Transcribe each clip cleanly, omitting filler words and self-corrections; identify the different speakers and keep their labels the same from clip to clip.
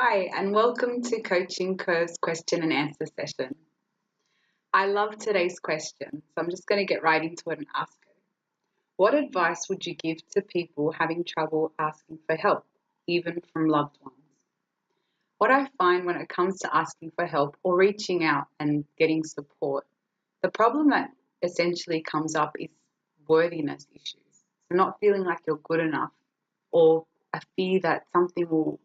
Speaker 1: Hi, and welcome to Coaching Curve's question and answer session. I love today's question, so I'm just going to get right into it and ask it. What advice would you give to people having trouble asking for help, even from loved ones? What I find when it comes to asking for help or reaching out and getting support, the problem that essentially comes up is worthiness issues. So not feeling like you're good enough or a fear that something will,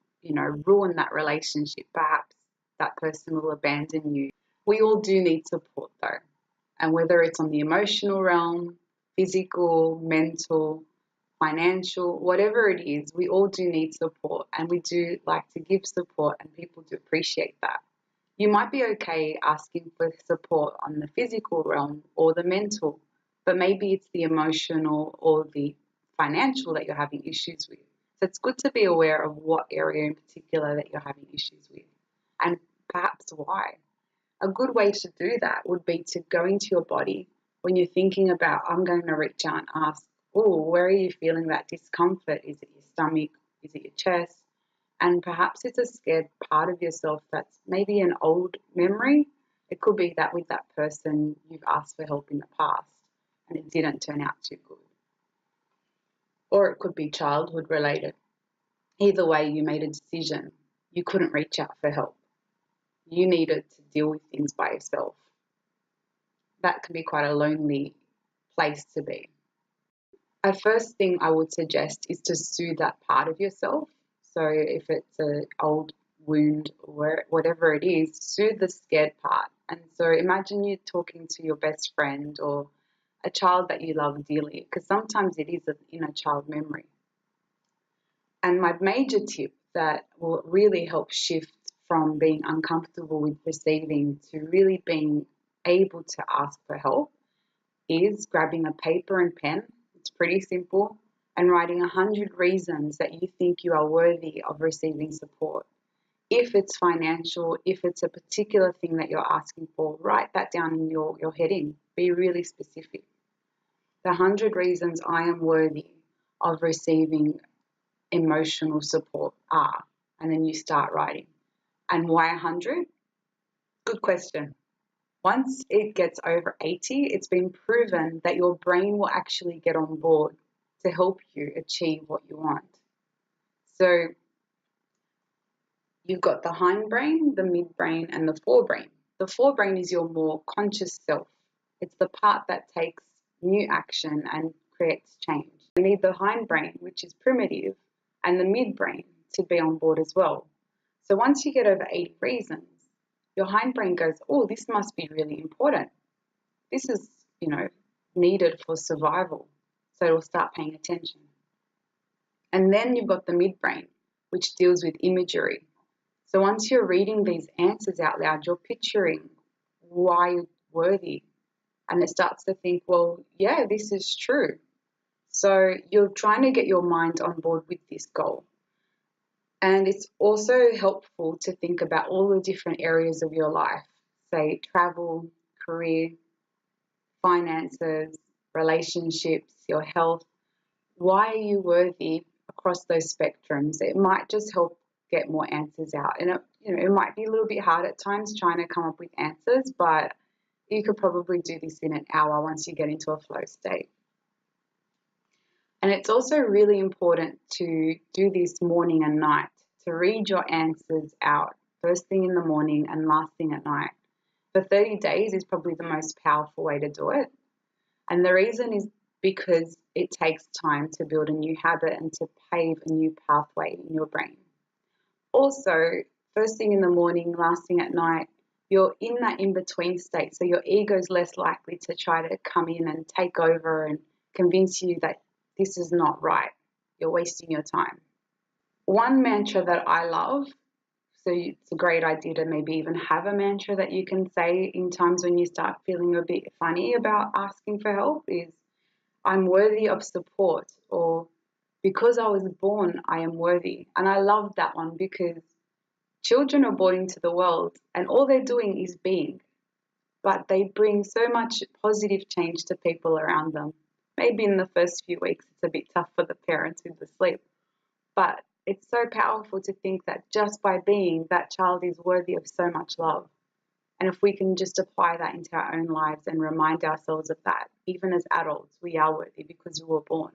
Speaker 1: ruin that relationship. Perhaps that person will abandon you. We all do need support though. And whether it's on the emotional realm, physical, mental, financial, whatever it is, we all do need support and we do like to give support and people do appreciate that. You might be okay asking for support on the physical realm or the mental, but maybe it's the emotional or the financial that you're having issues with. So it's good to be aware of what area in particular that you're having issues with and perhaps why. A good way to do that would be to go into your body when you're thinking about, I'm going to reach out and ask, oh, where are you feeling that discomfort? Is it your stomach? Is it your chest? And perhaps it's a scared part of yourself that's maybe an old memory. It could be that with that person you've asked for help in the past and it didn't turn out too good. Or it could be childhood related. Either way, you made a decision. You couldn't reach out for help. You needed to deal with things by yourself. That can be quite a lonely place to be. A first thing I would suggest is to soothe that part of yourself. So if it's an old wound or whatever it is, soothe the scared part. And so imagine you talking to your best friend or a child that you love dearly, because sometimes it is an inner child memory. And my major tip that will really help shift from being uncomfortable with receiving to really being able to ask for help is grabbing a paper and pen. It's pretty simple. And writing 100 reasons that you think you are worthy of receiving support. If it's financial, if it's a particular thing that you're asking for, write that down in your heading. Be really specific. The 100 reasons I am worthy of receiving emotional support are, and then you start writing. And why 100? Good question. Once it gets over 80, it's been proven that your brain will actually get on board to help you achieve what you want. So you've got the hindbrain, the midbrain, and the forebrain. The forebrain is your more conscious self. It's the part that takes new action and creates change. You need the hindbrain, which is primitive, and the midbrain to be on board as well. So once you get over 80 reasons, your hindbrain goes, oh, this must be really important. This is, needed for survival. So it'll start paying attention. And then you've got the midbrain, which deals with imagery. So once you're reading these answers out loud, you're picturing why you're worthy. And it starts to think, well, yeah, this is true. So you're trying to get your mind on board with this goal. And it's also helpful to think about all the different areas of your life, say travel, career, finances, relationships, your health. Why are you worthy across those spectrums? It might just help get more answers out. And it might be a little bit hard at times trying to come up with answers, but you could probably do this in an hour once you get into a flow state. And it's also really important to do this morning and night, to read your answers out first thing in the morning and last thing at night. For 30 days is probably the most powerful way to do it. And the reason is because it takes time to build a new habit and to pave a new pathway in your brain. Also, first thing in the morning, last thing at night, you're in that in-between state, so your ego is less likely to try to come in and take over and convince you that this is not right. You're wasting your time. One mantra that I love, so it's a great idea to maybe even have a mantra that you can say in times when you start feeling a bit funny about asking for help is, I'm worthy of support, or because I was born, I am worthy. And I love that one because children are born into the world and all they're doing is being, but they bring so much positive change to people around them. Maybe in the first few weeks it's a bit tough for the parents with the sleep, but it's so powerful to think that just by being, that child is worthy of so much love. And if we can just apply that into our own lives and remind ourselves of that, even as adults, we are worthy because we were born.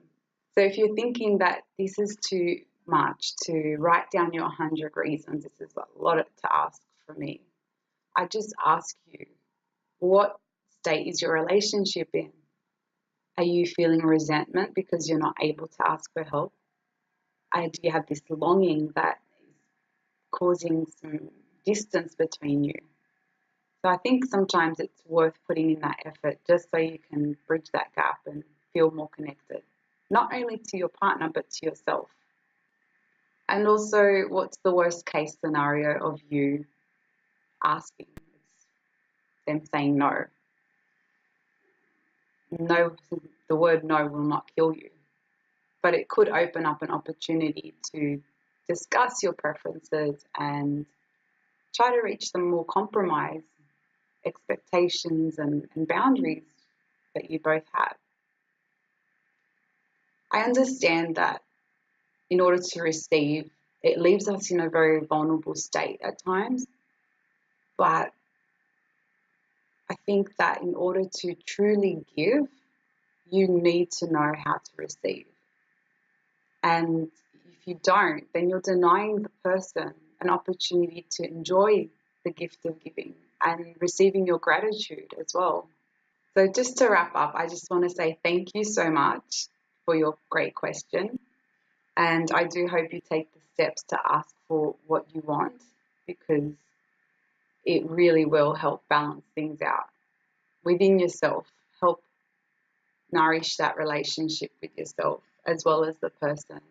Speaker 1: So if you're thinking that this is too much to write down your 100 reasons, this is a lot to ask for me, I just ask you, what state is your relationship in? Are you feeling resentment because you're not able to ask for help? Do you have this longing that is causing some distance between you? So I think sometimes it's worth putting in that effort just so you can bridge that gap and feel more connected, not only to your partner, but to yourself. And also, what's the worst case scenario of you asking? It's them saying no. No, the word no will not kill you, but it could open up an opportunity to discuss your preferences and try to reach some more compromise expectations and boundaries that you both have. I understand that in order to receive, it leaves us in a very vulnerable state at times, but I think that in order to truly give, you need to know how to receive. And if you don't, then you're denying the person an opportunity to enjoy the gift of giving and receiving your gratitude as well. So just to wrap up, I just want to say thank you so much for your great question. And I do hope you take the steps to ask for what you want, because it really will help balance things out within yourself, help nourish that relationship with yourself as well as the person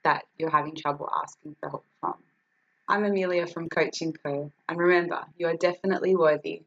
Speaker 1: that you're having trouble asking for help from. I'm Amelia from Coaching Co. And remember, you are definitely worthy